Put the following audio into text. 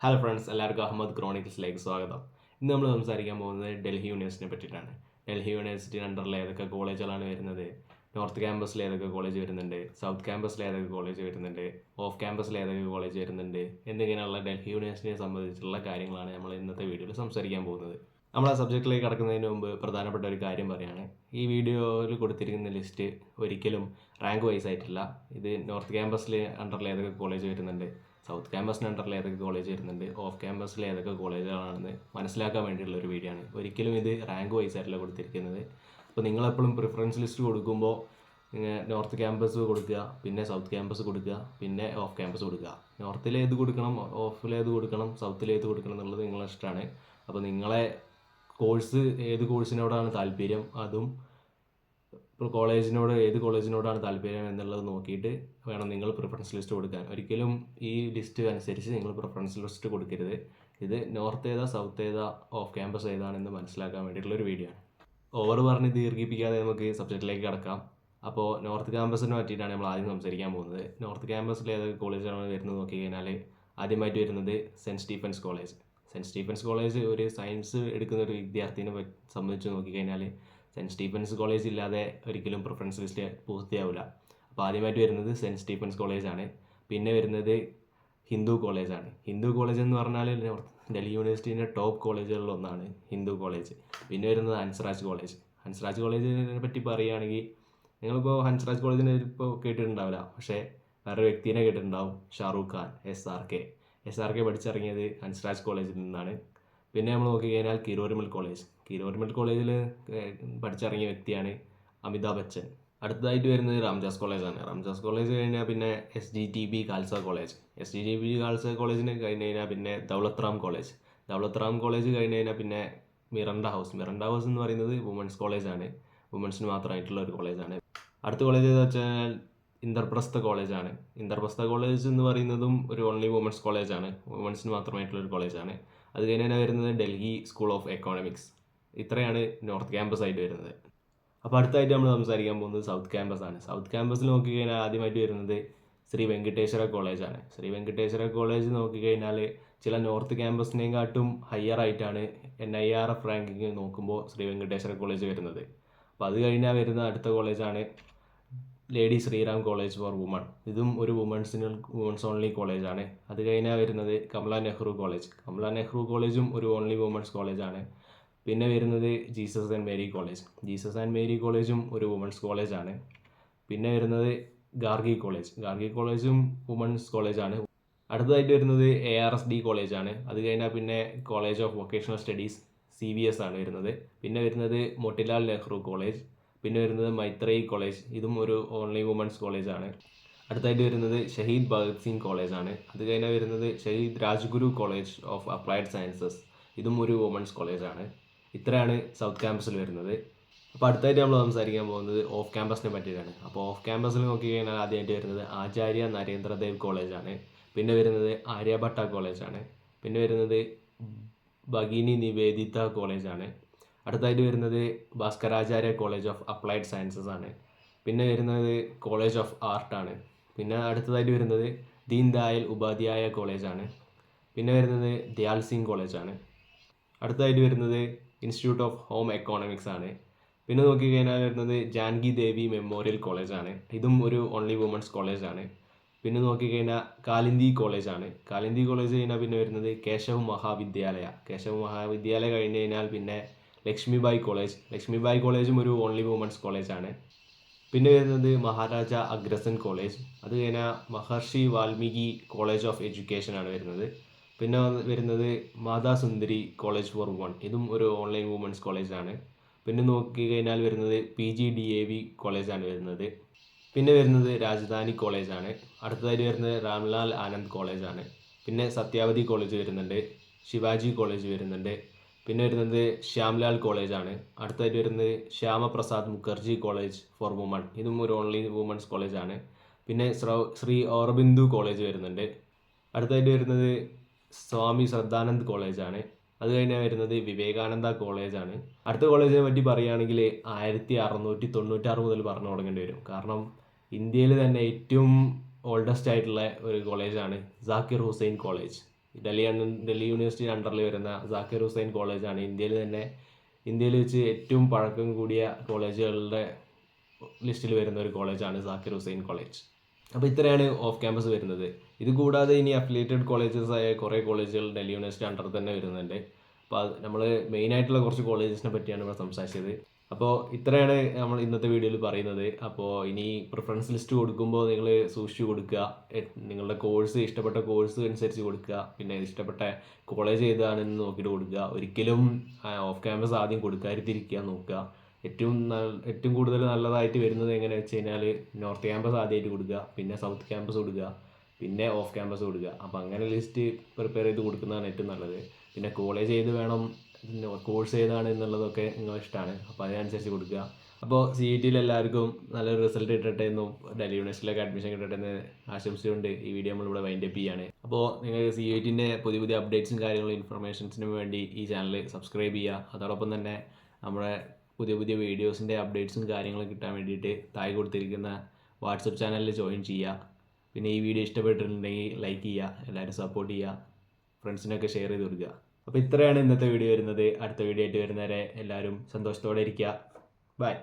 Hello friends, എല്ലാവർക്കും അഹമ്മദ് ക്രോണിക്കിൾസിലേക്ക് സ്വാഗതം. ഇന്ന് നമ്മൾ സംസാരിക്കാൻ പോകുന്നത് ഡൽഹി യൂണിവേഴ്സിറ്റിയെ പറ്റിയിട്ടാണ്. ഡൽഹി യൂണിവേഴ്സിറ്റി അണ്ടറിൽ ഏതൊക്കെ കോളേജുകളാണ് വരുന്നത്, നോർത്ത് ക്യാമ്പസിൽ ഏതൊക്കെ കോളേജ് വരുന്നുണ്ട്, സൗത്ത് ക്യാമ്പസിൽ ഏതൊക്കെ കോളേജ് വരുന്നുണ്ട്, ഓഫ് ക്യാമ്പസിൽ ഏതൊക്കെ കോളേജ് വരുന്നുണ്ട് എന്നിങ്ങനെയുള്ള ഡൽഹി യൂണിവേഴ്സിറ്റിയെ സംബന്ധിച്ചുള്ള കാര്യങ്ങളാണ് നമ്മൾ ഇന്നത്തെ വീഡിയോയിൽ സംസാരിക്കാൻ പോകുന്നത്. നമ്മൾ ആ സബ്ജക്റ്റിലേക്ക് കടക്കുന്നതിന് മുമ്പ് പ്രധാനപ്പെട്ട ഒരു കാര്യം പറയുകയാണ്. ഈ വീഡിയോയിൽ കൊടുത്തിരിക്കുന്ന ലിസ്റ്റ് ഒരിക്കലും റാങ്ക് വൈസ് ആയിട്ടില്ല. ഇത് നോർത്ത് ക്യാമ്പസിൽ അണ്ടറിൽ ഏതൊക്കെ കോളേജ് വരുന്നുണ്ട്, സൗത്ത് ക്യാമ്പസിന് അണ്ടറിൽ ഏതൊക്കെ കോളേജ് വരുന്നുണ്ട്, ഓഫ് ക്യാമ്പസിൽ ഏതൊക്കെ കോളേജുകളാണെന്ന് മനസ്സിലാക്കാൻ വേണ്ടിയിട്ടുള്ള ഒരു വീഡിയോ ആണ്. ഒരിക്കലും ഇത് റാങ്ക് വൈസ് ആയിട്ടല്ല കൊടുത്തിരിക്കുന്നത്. അപ്പോൾ നിങ്ങളെപ്പോഴും പ്രിഫറൻസ് ലിസ്റ്റ് കൊടുക്കുമ്പോൾ നോർത്ത് ക്യാമ്പസ് കൊടുക്കുക, പിന്നെ സൗത്ത് ക്യാമ്പസ് കൊടുക്കുക, പിന്നെ ഓഫ് ക്യാമ്പസ് കൊടുക്കുക. നോർത്തിൽ ഏത് കൊടുക്കണം, ഓഫിൽ ഏത് കൊടുക്കണം, സൗത്തിൽ ഏത് കൊടുക്കണം എന്നുള്ളത് നിങ്ങളുടെ ഇഷ്ടമാണ്. അപ്പോൾ നിങ്ങളെ കോഴ്സ് ഏത് കോഴ്സിനോടാണ് താല്പര്യം, അതും ഇപ്പോൾ ഏത് കോളേജിനോടാണ് താല്പര്യം എന്നുള്ളത് നോക്കിയിട്ട് വേണം നിങ്ങൾ പ്രിഫറൻസ് ലിസ്റ്റ് കൊടുക്കാൻ. ഒരിക്കലും ഈ ലിസ്റ്റ് അനുസരിച്ച് നിങ്ങൾ പ്രിഫറൻസ് ലിസ്റ്റ് കൊടുക്കരുത്. ഇത് നോർത്ത് ഏതാ, സൗത്ത് ഏതാ, ഓഫ് ക്യാമ്പസ് ഏതാണെന്ന് മനസ്സിലാക്കാൻ വേണ്ടിയിട്ടുള്ളൊരു വീഡിയോ ആണ്. ഓവർ പറഞ്ഞ് ദീർഘിപ്പിക്കാതെ നമുക്ക് സബ്ജക്റ്റിലേക്ക് കടക്കാം. അപ്പോൾ നോർത്ത് ക്യാമ്പസിനെ പറ്റിയിട്ടാണ് നമ്മൾ ആദ്യം സംസാരിക്കാൻ പോകുന്നത്. നോർത്ത് ക്യാമ്പസിൽ ഏതൊക്കെ കോളേജാണ് വരുന്നത് നോക്കി കഴിഞ്ഞാൽ ആദ്യമായിട്ട് വരുന്നത് saint Stephen's college. Saint Stephen's college ഒരു സയൻസ് എടുക്കുന്ന ഒരു വിദ്യാർത്ഥിനെ സംബന്ധിച്ച് നോക്കിക്കഴിഞ്ഞാൽ സെൻറ്റ് സ്റ്റീഫൻസ് കോളേജ് ഇല്ലാതെ ഒരിക്കലും പ്രിഫറൻസ് ലിസ്റ്റ് പൂർത്തിയാവില്ല. അപ്പോൾ ആദ്യമായിട്ട് വരുന്നത് സെൻറ്റ് സ്റ്റീഫൻസ് കോളേജാണ്. പിന്നെ വരുന്നത് ഹിന്ദു കോളേജാണ്. ഹിന്ദു കോളേജ് എന്ന് പറഞ്ഞാൽ ഡൽഹി യൂണിവേഴ്സിറ്റിൻ്റെ ടോപ്പ് കോളേജുകളിൽ ഒന്നാണ് ഹിന്ദു കോളേജ്. പിന്നെ വരുന്നത് ഹൻസ്രാജ് കോളേജ്. ഹൻസ്രാജ് കോളേജിനെ പറ്റി പറയുകയാണെങ്കിൽ നിങ്ങളിപ്പോൾ ഹൻസ്രാജ് കോളേജിനെ ഇപ്പോൾ കേട്ടിട്ടുണ്ടാവില്ല, പക്ഷേ വേറെ വ്യക്തിനെ കേട്ടിട്ടുണ്ടാവും, Shahrukh Khan. S R K പഠിച്ചിറങ്ങിയത് ഹൻസ്രാജ് കോളേജിൽ നിന്നാണ്. പിന്നെ നമ്മൾ നോക്കിക്കഴിഞ്ഞാൽ കിരോരുമൽ കോളേജിൽ പഠിച്ചിറങ്ങിയ വ്യക്തിയാണ് അമിതാഭ് ബച്ചൻ. അടുത്തതായിട്ട് വരുന്നത് രാംദാസ് കോളേജാണ്. രാംദാസ് കോളേജ് കഴിഞ്ഞാൽ പിന്നെ SGTB ഖാൽസ കോളേജിന് കഴിഞ്ഞ് കഴിഞ്ഞാൽ പിന്നെ ദൗലത് റാം കോളേജ് കഴിഞ്ഞ് കഴിഞ്ഞാൽ പിന്നെ മിറണ്ട ഹൗസ് എന്ന് പറയുന്നത് വുമൻസ് കോളേജാണ്. വുമൻസിന് മാത്രമായിട്ടുള്ള ഒരു കോളേജാണ്. അടുത്ത കോളേജ് എന്ന് വെച്ചാൽ ഇന്ദ്രപ്രസ്ഥ കോളേജാണ്. ഇന്ദ്രപ്രസ്ഥ കോളേജ് എന്ന് പറയുന്നതും ഒരു ഓൺലി വുമൻസ് കോളേജാണ്, വുമൻസിന് മാത്രമായിട്ടുള്ള ഒരു കോളേജാണ്. അത് കഴിഞ്ഞാൽ വരുന്നത് ഡൽഹി സ്കൂൾ ഓഫ് എക്കോണമിക്സ്. ഇത്രയാണ് നോർത്ത് ക്യാമ്പസ് ആയിട്ട് വരുന്നത്. അപ്പോൾ അടുത്തായിട്ട് നമ്മൾ സംസാരിക്കാൻ പോകുന്നത് സൗത്ത് ക്യാമ്പസ് ആണ്. സൗത്ത് ക്യാമ്പസിൽ നോക്കിക്കഴിഞ്ഞാൽ ആദ്യമായിട്ട് വരുന്നത് ശ്രീ വെങ്കടേശ്വര കോളേജാണ്. ശ്രീ വെങ്കടേശ്വര കോളേജ് നോക്കിക്കഴിഞ്ഞാൽ ചില നോർത്ത് ക്യാമ്പസിനെക്കാട്ടും ഹയർ ആയിട്ടാണ് NIRF റാങ്കിങ് നോക്കുമ്പോൾ ശ്രീ വെങ്കടേശ്വര കോളേജ് വരുന്നത്. അപ്പോൾ അത് കഴിഞ്ഞാൽ വരുന്ന അടുത്ത കോളേജാണ് lady Shriram college for woman. ഇതും ഒരു വുമൻസ് ഓൺലി കോളേജാണ്. അത് കഴിഞ്ഞാൽ വരുന്നത് കമല നെഹ്റു കോളേജും ഒരു ഓൺലി വുമൻസ് കോളേജാണ്. പിന്നെ വരുന്നത് ജീസസ് ആൻഡ് മേരി കോളേജും ഒരു വുമൻസ് കോളേജാണ്. പിന്നെ വരുന്നത് ഗാർഗി കോളേജും വുമൻസ് കോളേജാണ്. അടുത്തതായിട്ട് വരുന്നത് ARSD കോളേജാണ്. അത് കഴിഞ്ഞാൽ പിന്നെ college of vocational studies CVS ആണ് വരുന്നത്. പിന്നെ വരുന്നത് മോട്ടിലാൽ നെഹ്റു കോളേജ്. പിന്നെ വരുന്നത് മൈത്രേയി കോളേജ്. ഇതും ഒരു ഓൺലി വുമൻസ് കോളേജാണ്. അടുത്തായിട്ട് വരുന്നത് ഷഹീദ് ഭഗത് സിംഗ് കോളേജാണ്. അത് കഴിഞ്ഞാൽ വരുന്നത് Shaheed Rajguru college of applied sciences. ഇതും ഒരു വുമൻസ് കോളേജാണ്. ഇത്രയാണ് സൗത്ത് ക്യാമ്പസിൽ വരുന്നത്. അപ്പോൾ അടുത്തായിട്ട് നമ്മൾ സംസാരിക്കാൻ പോകുന്നത് ഓഫ് ക്യാമ്പസിനെ പറ്റിയിട്ടാണ്. അപ്പോൾ ഓഫ് ക്യാമ്പസിൽ നോക്കിക്കഴിഞ്ഞാൽ ആദ്യമായിട്ട് വരുന്നത് ആചാര്യ നരേന്ദ്രദേവ് കോളേജാണ്. പിന്നെ വരുന്നത് ആര്യഭട്ട കോളേജാണ്. പിന്നെ വരുന്നത് ഭഗിനി നിവേദിത കോളേജാണ്. അടുത്തായിട്ട് വരുന്നത് Bhaskaracharya college of applied sciences ആണ്. പിന്നെ വരുന്നത് കോളേജ് ഓഫ് ആർട്ടാണ്. പിന്നെ അടുത്തതായിട്ട് വരുന്നത് ദീൻ ദയാൽ ഉപാധ്യായ കോളേജാണ്. പിന്നെ വരുന്നത് ദയാൽ സിംഗ് കോളേജാണ്. അടുത്തതായിട്ട് വരുന്നത് ഇൻസ്റ്റിറ്റ്യൂട്ട് ഓഫ് ഹോം എക്കോണമിക്സ് ആണ്. പിന്നെ നോക്കിക്കഴിഞ്ഞാൽ വരുന്നത് ജാൻകി ദേവി മെമ്മോറിയൽ കോളേജാണ്. ഇതും ഒരു ഓൺലി വുമൻസ് കോളേജാണ്. പിന്നെ നോക്കിക്കഴിഞ്ഞാൽ കാലിന്ദി കോളേജ് കഴിഞ്ഞാൽ പിന്നെ വരുന്നത് കേശവ് മഹാവിദ്യാലയ കഴിഞ്ഞ് കഴിഞ്ഞാൽ പിന്നെ ലക്ഷ്മിബായി കോളേജും ഒരു ഓൺലി വുമൻസ് കോളേജാണ്. പിന്നെ വരുന്നത് മഹാരാജ അഗ്രസൻ കോളേജ്. അത് കഴിഞ്ഞാൽ മഹർഷി വാൽമീകി കോളേജ് ഓഫ് എഡ്യൂക്കേഷൻ ആണ് വരുന്നത്. പിന്നെ വരുന്നത് മാതാ സുന്ദരി കോളേജ് ഫോർ വുമൺ. ഇതും ഒരു ഓൺലൈൻ വുമൻസ് കോളേജാണ്. പിന്നെ നോക്കിക്കഴിഞ്ഞാൽ വരുന്നത് PGDAV കോളേജാണ് വരുന്നത്. പിന്നെ വരുന്നത് രാജധാനി കോളേജാണ്. അടുത്തതായിട്ട് വരുന്നത് രാംലാൽ ആനന്ദ് കോളേജാണ്. പിന്നെ സത്യാവതി കോളേജ് വരുന്നുണ്ട്, ശിവാജി കോളേജ് വരുന്നുണ്ട്. പിന്നെ വരുന്നത് ശ്യാംലാൽ കോളേജാണ്. അടുത്തായിട്ട് വരുന്നത് Shyama Prasad Mukherjee college for woman. ഇതും ഒരു ഓൺലി വുമൻസ് കോളേജാണ്. പിന്നെ ശ്രീ ഓറബിന്ദു കോളേജ് വരുന്നുണ്ട്. അടുത്തായിട്ട് വരുന്നത് സ്വാമി ശ്രദ്ധാനന്ദ് കോളേജാണ്. അത് കഴിഞ്ഞാൽ വരുന്നത് വിവേകാനന്ദ കോളേജാണ്. അടുത്ത കോളേജിനെ പറ്റി പറയുകയാണെങ്കിൽ 1696 മുതൽ പറഞ്ഞു തുടങ്ങേണ്ടി വരും. കാരണം ഇന്ത്യയിൽ തന്നെ ഏറ്റവും ഓൾഡസ്റ്റ് ആയിട്ടുള്ള ഒരു കോളേജാണ് ജാക്കിർ ഹുസൈൻ കോളേജ്. ഡൽഹി യൂണിവേഴ്സിറ്റി അണ്ടറിൽ വരുന്ന സാക്കിർ ഹുസൈൻ കോളേജാണ് ഇന്ത്യയിൽ വെച്ച് ഏറ്റവും പഴക്കം കൂടിയ കോളേജുകളുടെ ലിസ്റ്റിൽ വരുന്ന ഒരു കോളേജാണ് സാക്കിർ ഹുസൈൻ കോളേജ്. അപ്പോൾ ഇത്രയാണ് ഓഫ് ക്യാമ്പസ് വരുന്നത്. ഇത് കൂടാതെ ഇനി അഫിലിയേറ്റഡ് കോളേജസ് ആയ കുറേ കോളേജുകൾ ഡൽഹി യൂണിവേഴ്സിറ്റി അണ്ടർ തന്നെ വരുന്നുണ്ട്. അപ്പോൾ നമ്മൾ മെയിനായിട്ടുള്ള കുറച്ച് കോളേജസിനെ പറ്റിയാണ് ഇവിടെ സംസാരിച്ചത്. അപ്പോൾ ഇത്രയാണ് നമ്മൾ ഇന്നത്തെ വീഡിയോയിൽ പറയുന്നത്. അപ്പോൾ ഇനി പ്രിഫറൻസ് ലിസ്റ്റ് കൊടുക്കുമ്പോൾ നിങ്ങൾ സൂക്ഷിച്ച് കൊടുക്കുക. നിങ്ങളുടെ ഇഷ്ടപ്പെട്ട കോഴ്സ് അനുസരിച്ച് കൊടുക്കുക. പിന്നെ ഇഷ്ടപ്പെട്ട കോളേജ് ഏതാണെന്ന് നോക്കിയിട്ട് കൊടുക്കുക. ഒരിക്കലും ഓഫ് ക്യാമ്പസ് ആദ്യം കൊടുക്കാതിരിക്കാൻ നോക്കുക. ഏറ്റവും കൂടുതൽ നല്ലതായിട്ട് വരുന്നത് എങ്ങനെയാണെന്ന് വെച്ച് കഴിഞ്ഞാൽ നോർത്ത് ക്യാമ്പസ് ആദ്യമായിട്ട് കൊടുക്കുക, പിന്നെ സൗത്ത് ക്യാമ്പസ് കൊടുക്കുക, പിന്നെ ഓഫ് ക്യാമ്പസ് കൊടുക്കുക. അപ്പോൾ അങ്ങനെ ലിസ്റ്റ് പ്രിപ്പയർ ചെയ്ത് കൊടുക്കുന്നതാണ് ഏറ്റവും നല്ലത്. പിന്നെ കോളേജ് ഏത് വേണം, കോഴ്സ് ഏതാണ് എന്നുള്ളതൊക്കെ നിങ്ങളുടെ ഇഷ്ടമാണ്. അപ്പോൾ അതിനനുസരിച്ച് കൊടുക്കുക. അപ്പോൾ CET എല്ലാവർക്കും നല്ലൊരു റിസൾട്ട് കിട്ടട്ടെ എന്നും ഡൽഹി യൂണിവേഴ്സിറ്റിയിലേക്ക് അഡ്മിഷൻ കിട്ടട്ടെ എന്ന് ആശംസിച്ചുകൊണ്ട് ഈ വീഡിയോ നമ്മളിവിടെ വൈൻഡപ്പ് ചെയ്യാണ്. അപ്പോൾ നിങ്ങൾക്ക് CETൻ്റെ പുതിയ അപ്ഡേറ്റ്സും കാര്യങ്ങളും ഇൻഫർമേഷൻസിനും വേണ്ടി ഈ ചാനൽ സബ്സ്ക്രൈബ് ചെയ്യുക. അതോടൊപ്പം തന്നെ നമ്മുടെ പുതിയ വീഡിയോസിൻ്റെ അപ്ഡേറ്റ്സും കാര്യങ്ങളും കിട്ടാൻ വേണ്ടിയിട്ട് താഴെ കൊടുത്തിരിക്കുന്ന വാട്സപ്പ് ചാനലിൽ ജോയിൻ ചെയ്യുക. പിന്നെ ഈ വീഡിയോ ഇഷ്ടപ്പെട്ടിട്ടുണ്ടെങ്കിൽ ലൈക്ക് ചെയ്യുക, എല്ലാവരും സപ്പോർട്ട് ചെയ്യുക, ഫ്രണ്ട്സിനൊക്കെ ഷെയർ ചെയ്ത് കൊടുക്കുക. അപ്പോൾ ഇത്രയാണ് ഇന്നത്തെ വീഡിയോ വരുന്നത്. അടുത്ത വീഡിയോ ആയിട്ട് വരുന്നവരെ എല്ലാവരും സന്തോഷത്തോടെ ഇരിക്കുക. ബൈ.